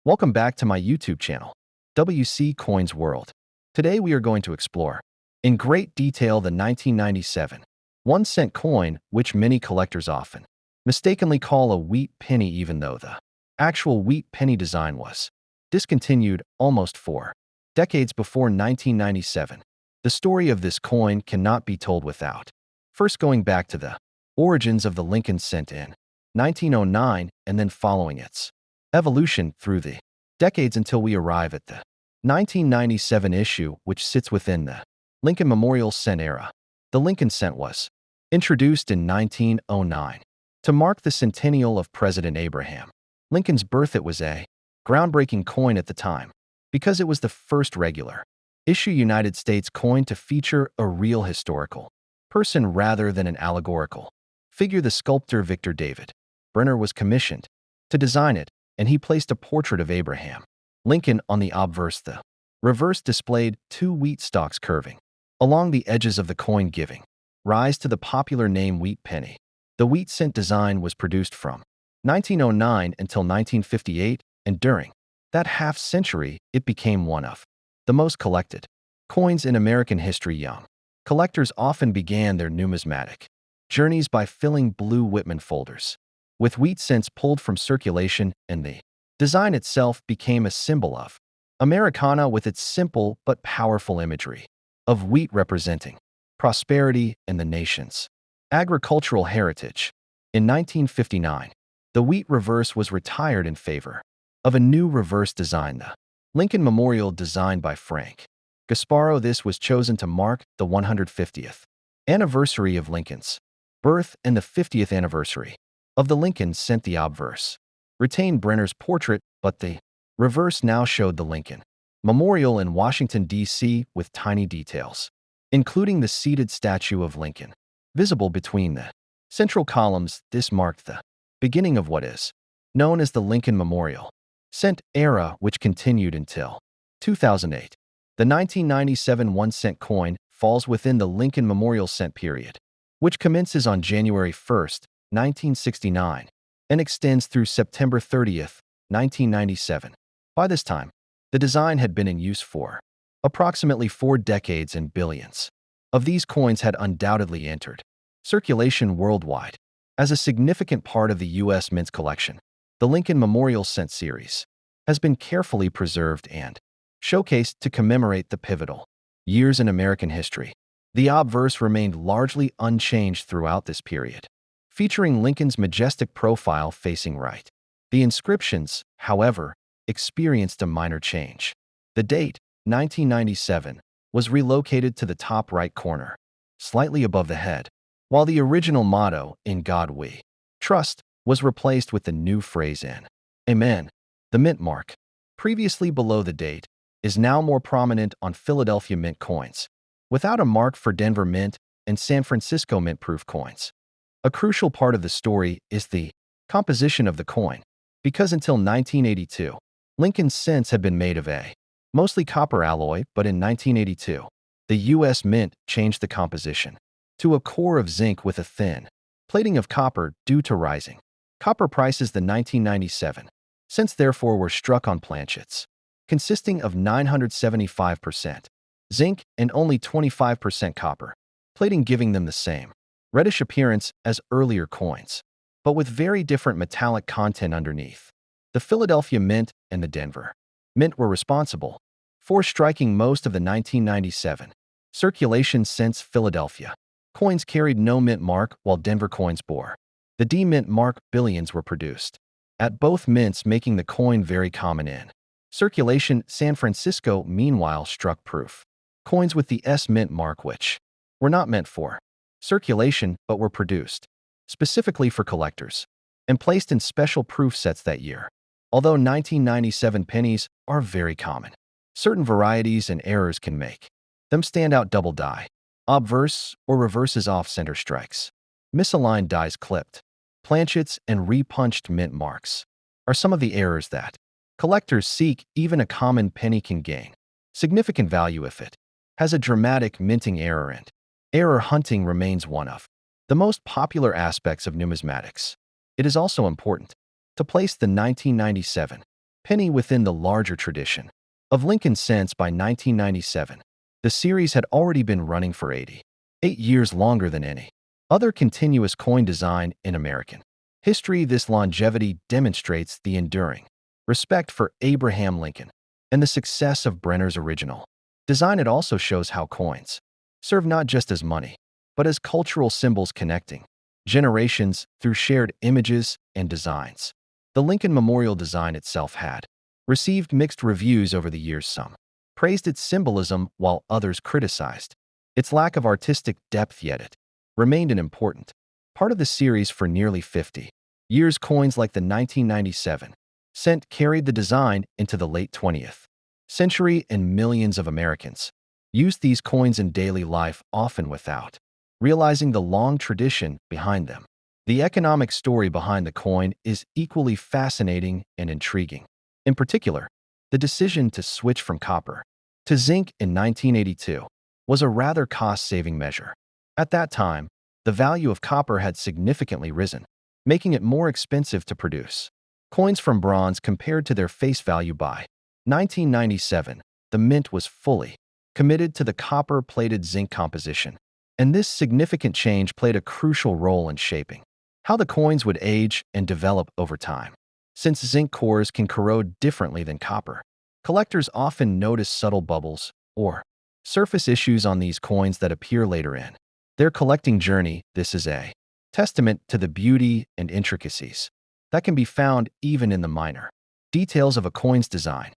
Welcome back to my YouTube channel, WC Coins World. Today we are going to explore, in great detail, the 1997 1-cent coin, which many collectors often mistakenly call a wheat penny, even though the actual wheat penny design was discontinued almost 4 decades before 1997. The story of this coin cannot be told without first going back to the origins of the Lincoln cent in 1909 and then following its evolution through the decades until we arrive at the 1997 issue, which sits within the Lincoln Memorial Cent era. The Lincoln cent was introduced in 1909 to mark the centennial of President Abraham Lincoln's birth. It was a groundbreaking coin at the time because it was the first regular issue United States coin to feature a real historical person rather than an allegorical figure. The sculptor Victor David Brenner was commissioned to design it, and he placed a portrait of Abraham Lincoln on the obverse. The reverse displayed 2 wheat stalks curving along the edges of the coin, giving rise to the popular name wheat penny. The wheat cent design was produced from 1909 until 1958, and during that half-century, it became one of the most collected coins in American history. Young collectors often began their numismatic journeys by filling blue Whitman folders with wheat cents pulled from circulation, and the design itself became a symbol of Americana with its simple but powerful imagery of wheat representing prosperity and the nation's agricultural heritage. In 1959, the wheat reverse was retired in favor of a new reverse design, the Lincoln Memorial, designed by Frank Gasparo. This was chosen to mark the 150th anniversary of Lincoln's birth and the 50th anniversary of the Lincoln cent. The obverse retained Brenner's portrait, but the reverse now showed the Lincoln Memorial in Washington, D.C., with tiny details, including the seated statue of Lincoln visible between the central columns. This marked the beginning of what is known as the Lincoln Memorial cent era, which continued until 2008. The 1997 1-cent coin falls within the Lincoln Memorial cent period, which commences on January 1st, 1969, and extends through September 30th, 1997. By this time, the design had been in use for approximately 4 decades, and billions of these coins had undoubtedly entered circulation worldwide. As a significant part of the U.S. Mint's collection, the Lincoln Memorial Cent series has been carefully preserved and showcased to commemorate the pivotal years in American history. The obverse remained largely unchanged throughout this period, featuring Lincoln's majestic profile facing right. The inscriptions, however, experienced a minor change. The date, 1997, was relocated to the top right corner, slightly above the head, while the original motto, "In God We Trust," was replaced with the new phrase, "In Amen." The mint mark, previously below the date, is now more prominent on Philadelphia Mint coins, without a mark for Denver Mint and San Francisco Mint proof coins. A crucial part of the story is the composition of the coin, because until 1982, Lincoln cents had been made of a mostly copper alloy, but in 1982, the U.S. Mint changed the composition to a core of zinc with a thin plating of copper due to rising copper prices. The 1997 cents therefore were struck on planchets consisting of 975% zinc and only 25% copper plating, giving them the same reddish appearance as earlier coins, but with very different metallic content underneath. The Philadelphia Mint and the Denver Mint were responsible for striking most of the 1997 circulation cents. Philadelphia coins carried no mint mark, while Denver coins bore the D mint mark. Billions were produced at both mints, making the coin very common in circulation. San Francisco, meanwhile, struck proof coins with the S mint mark, which were not meant for circulation but were produced specifically for collectors and placed in special proof sets that year. Although 1997 pennies are very common, certain varieties and errors can make them stand out. Double die, obverse or reverses, off-center strikes, misaligned dies, clipped planchets, and repunched mint marks are some of the errors that collectors seek. Even a common penny can gain significant value if it has a dramatic minting error, and error hunting remains one of the most popular aspects of numismatics. It is also important to place the 1997 penny within the larger tradition of Lincoln cents. By 1997, the series had already been running for 88 years, longer than any other continuous coin design in American history. This longevity demonstrates the enduring respect for Abraham Lincoln and the success of Brenner's original design. It also shows how coins serve not just as money, but as cultural symbols connecting generations through shared images and designs. The Lincoln Memorial design itself had received mixed reviews over the years. Some praised its symbolism while others criticized its lack of artistic depth, yet it remained an important part of the series for nearly 50 years. Coins like the 1997 cent carried the design into the late 20th century, and millions of Americans used these coins in daily life, often without realizing the long tradition behind them. The economic story behind the coin is equally fascinating and intriguing. In particular, the decision to switch from copper to zinc in 1982 was a rather cost-saving measure. At that time, the value of copper had significantly risen, making it more expensive to produce coins from bronze compared to their face value. By 1997, the mint was fully committed to the copper-plated zinc composition, and this significant change played a crucial role in shaping how the coins would age and develop over time. Since zinc cores can corrode differently than copper, collectors often notice subtle bubbles or surface issues on these coins that appear later in their collecting journey. This is a testament to the beauty and intricacies that can be found even in the minor details of a coin's design.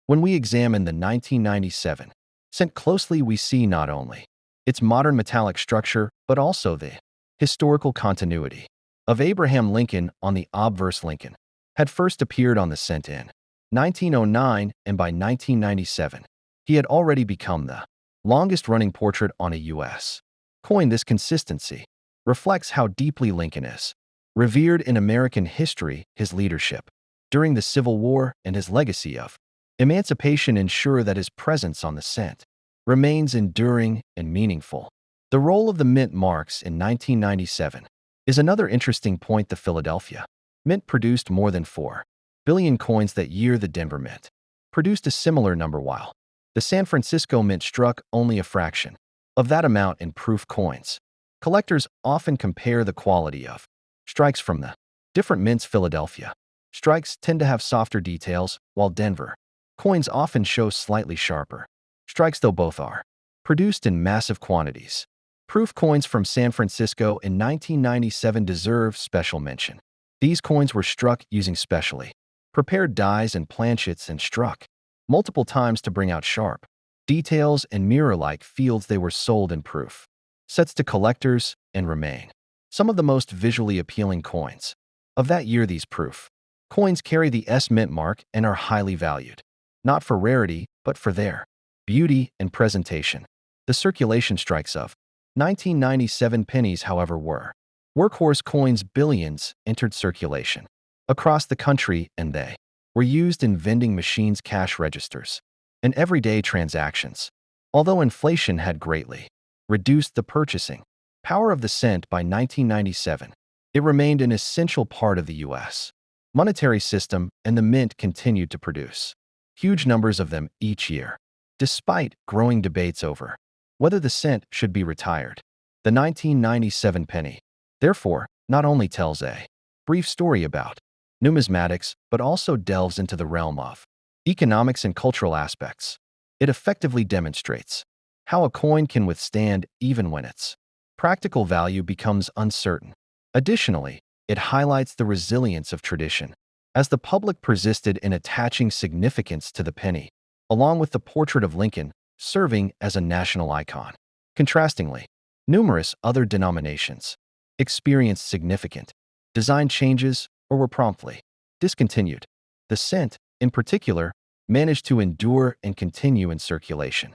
When we examine the 1997 cent closely, we see not only its modern metallic structure, but also the historical continuity of Abraham Lincoln on the obverse. Lincoln had first appeared on the cent in 1909, and by 1997, he had already become the longest-running portrait on a U.S. coin. This consistency reflects how deeply Lincoln is revered in American history. His leadership during the Civil War and his legacy of emancipation ensure that his presence on the cent remains enduring and meaningful. The role of the mint marks in 1997 is another interesting point. The Philadelphia Mint produced more than 4 billion coins that year. The Denver Mint produced a similar number, while the San Francisco Mint struck only a fraction of that amount in proof coins. Collectors often compare the quality of strikes from the different mints. Philadelphia strikes tend to have softer details, while Denver coins often show slightly sharper strikes, though both are produced in massive quantities. Proof coins from San Francisco in 1997 deserve special mention. These coins were struck using specially prepared dies and planchets and struck multiple times to bring out sharp details and mirror-like fields. They were sold in proof sets to collectors and remain some of the most visually appealing coins of that year. These proof coins carry the S mint mark and are highly valued, not for rarity, but for their beauty and presentation. The circulation strikes of 1997 pennies, however, were workhorse coins. Billions entered circulation across the country, and they were used in vending machines, cash registers, and everyday transactions. Although inflation had greatly reduced the purchasing power of the cent by 1997, it remained an essential part of the U.S. monetary system, and the mint continued to produce huge numbers of them each year. Despite growing debates over whether the cent should be retired, the 1997 penny, therefore, not only tells a brief story about numismatics, but also delves into the realm of economics and cultural aspects. It effectively demonstrates how a coin can withstand even when its practical value becomes uncertain. Additionally, it highlights the resilience of tradition, as the public persisted in attaching significance to the penny, along with the portrait of Lincoln serving as a national icon. Contrastingly, numerous other denominations experienced significant design changes or were promptly discontinued. The cent, in particular, managed to endure and continue in circulation.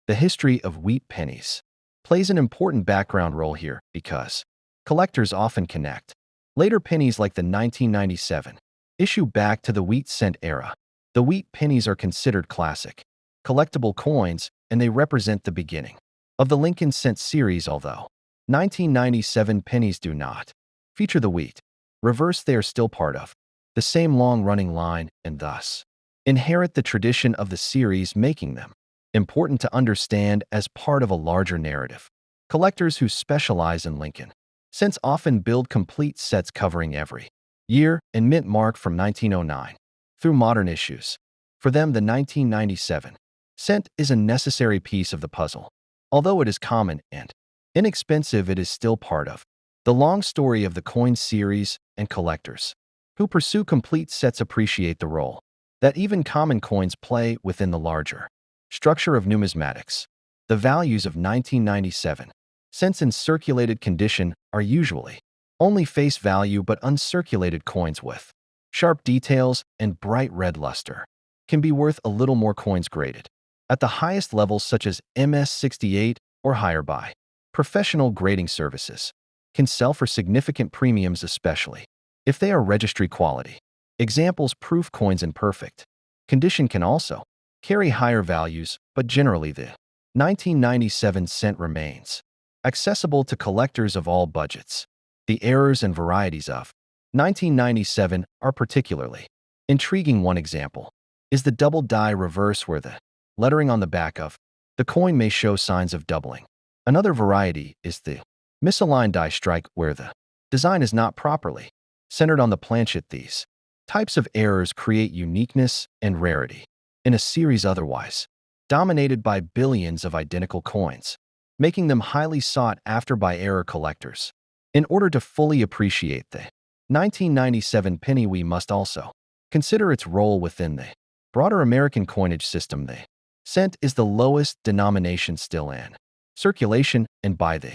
The history of wheat pennies plays an important background role here because collectors often connect later pennies like the 1997 issue back to the wheat cent era. The wheat pennies are considered classic, collectible coins, and they represent the beginning of the Lincoln cent series. Although 1997 pennies do not feature the wheat reverse, they are still part of the same long-running line, and thus inherit the tradition of the series, making them important to understand as part of a larger narrative. Collectors who specialize in Lincoln cents often build complete sets covering every year and mint mark from 1909 through modern issues. For them, the 1997 cent is a necessary piece of the puzzle. Although it is common and inexpensive, it is still part of the long story of the coin series, and collectors who pursue complete sets appreciate the role that even common coins play within the larger structure of numismatics. The values of 1997 cents in circulated condition are usually only face value, but uncirculated coins with sharp details and bright red luster can be worth a little more. Coins graded at the highest levels, such as MS-68 or higher by professional grading services, can sell for significant premiums, especially if they are registry quality. Examples: proof coins in perfect condition can also carry higher values, but generally the 1997 cent remains accessible to collectors of all budgets. The errors and varieties of 1997 are particularly intriguing. One example is the double die reverse, where the lettering on the back of the coin may show signs of doubling. Another variety is the misaligned die strike, where the design is not properly centered on the planchet. These types of errors create uniqueness and rarity in a series otherwise dominated by billions of identical coins, making them highly sought after by error collectors. In order to fully appreciate the 1997 penny, we must also consider its role within the broader American coinage system. The cent is the lowest denomination still in circulation, and by the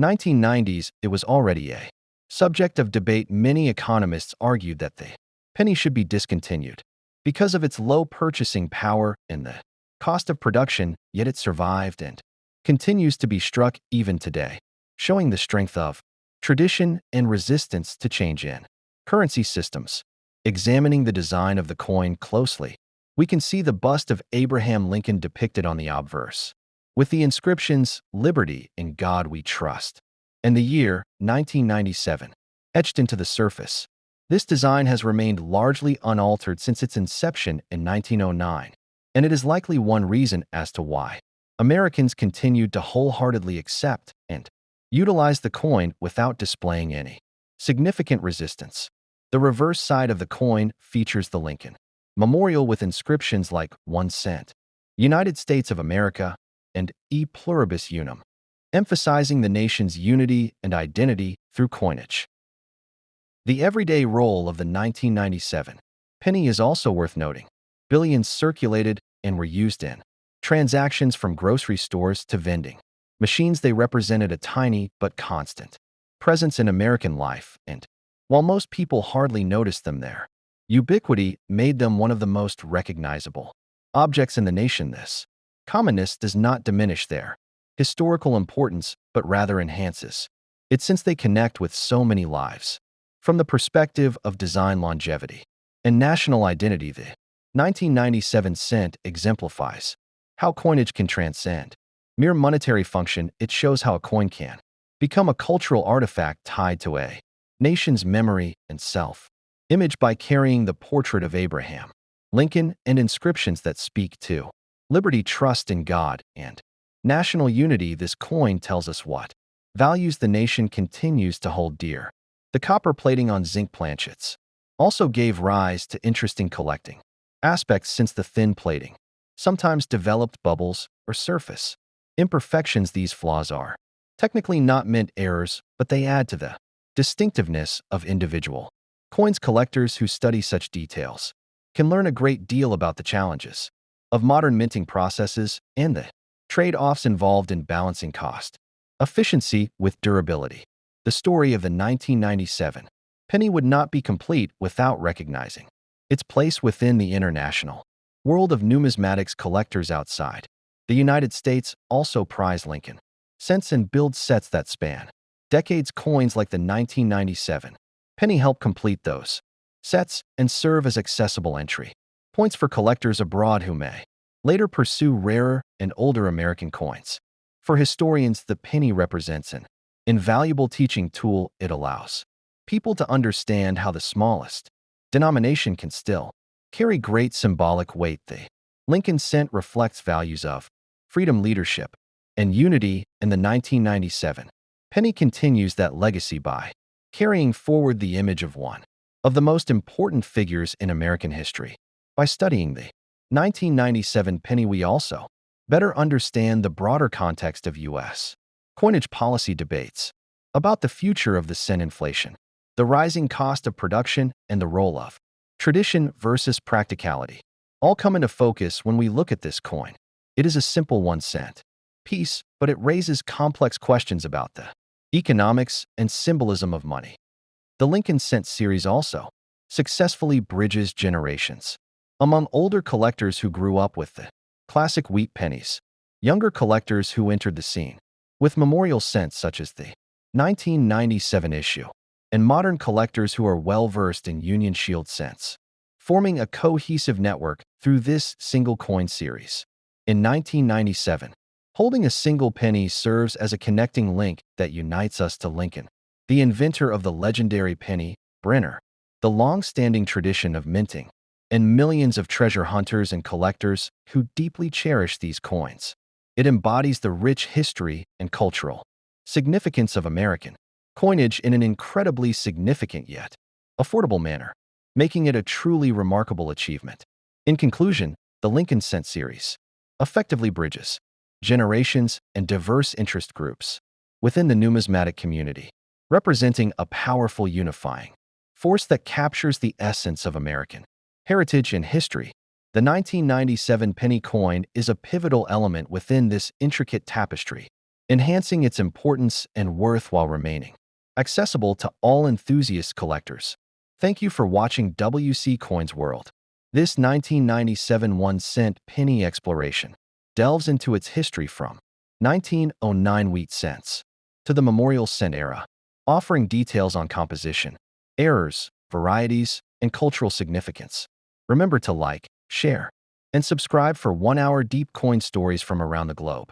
1990s, it was already a subject of debate. Many economists argued that the penny should be discontinued because of its low purchasing power and the cost of production, yet it survived and continues to be struck even today, showing the strength of tradition and resistance to change in currency systems. Examining the design of the coin closely, we can see the bust of Abraham Lincoln depicted on the obverse, with the inscriptions "Liberty, in God We Trust," and the year 1997 etched into the surface. This design has remained largely unaltered since its inception in 1909, and it is likely one reason as to why Americans continued to wholeheartedly accept and utilize the coin without displaying any significant resistance. The reverse side of the coin features the Lincoln Memorial with inscriptions like 1 cent, United States of America, and E pluribus unum, emphasizing the nation's unity and identity through coinage. The everyday role of the 1997 penny is also worth noting. Billions circulated and were used in transactions from grocery stores to vending machines. They represented a tiny but constant presence in American life, and while most people hardly noticed them, their ubiquity made them one of the most recognizable objects in the nation. This commonness does not diminish their historical importance, but rather enhances it, since they connect with so many lives. From the perspective of design longevity and national identity, the 1997 cent exemplifies how coinage can transcend mere monetary function. It shows how a coin can become a cultural artifact tied to a nation's memory and self-image by carrying the portrait of Abraham Lincoln and inscriptions that speak to liberty, trust in God, and national unity. This coin tells us what values the nation continues to hold dear. The copper plating on zinc planchets also gave rise to interesting collecting aspects, since the thin plating sometimes developed bubbles or surface imperfections. These flaws are technically not mint errors, but they add to the distinctiveness of individual coins. Collectors who study such details can learn a great deal about the challenges of modern minting processes and the trade-offs involved in balancing cost, efficiency with durability. The story of the 1997 penny would not be complete without recognizing its place within the international world of numismatics. Collectors outside the United States also prize Lincoln cents and build sets that span decades. Coins like the 1997 penny help complete those sets and serve as accessible entry points for collectors abroad who may later pursue rarer and older American coins. For historians, the penny represents an invaluable teaching tool. It allows people to understand how the smallest denomination can still carry great symbolic weight. The Lincoln cent reflects values of freedom, leadership, and unity. In the 1997 penny continues that legacy by carrying forward the image of one of the most important figures in American history. By studying the 1997 penny, we also better understand the broader context of U.S. coinage policy debates about the future of the cent, inflation, the rising cost of production, and the role of tradition versus practicality all come into focus when we look at this coin. It is a simple 1 cent piece, but it raises complex questions about the economics and symbolism of money. The Lincoln cent series also successfully bridges generations. Among older collectors who grew up with the classic wheat pennies, younger collectors who entered the scene with memorial cents such as the 1997 issue, and modern collectors who are well-versed in Union Shield cents, forming a cohesive network through this single coin series. In 1997, holding a single penny serves as a connecting link that unites us to Lincoln, the inventor of the legendary penny, Brenner, the long-standing tradition of minting, and millions of treasure hunters and collectors who deeply cherish these coins. It embodies the rich history and cultural significance of American coinage in an incredibly significant yet affordable manner, making it a truly remarkable achievement. In conclusion, the Lincoln cent series effectively bridges generations and diverse interest groups within the numismatic community, representing a powerful unifying force that captures the essence of American heritage and history. The 1997 penny coin is a pivotal element within this intricate tapestry, enhancing its importance and worth while remaining accessible to all enthusiast collectors. Thank you for watching WC Coins World. This 1997 1 cent penny exploration delves into its history from 1909 wheat cents to the memorial cent era, offering details on composition, errors, varieties, and cultural significance. Remember to like, share, and subscribe for 1-hour deep coin stories from around the globe.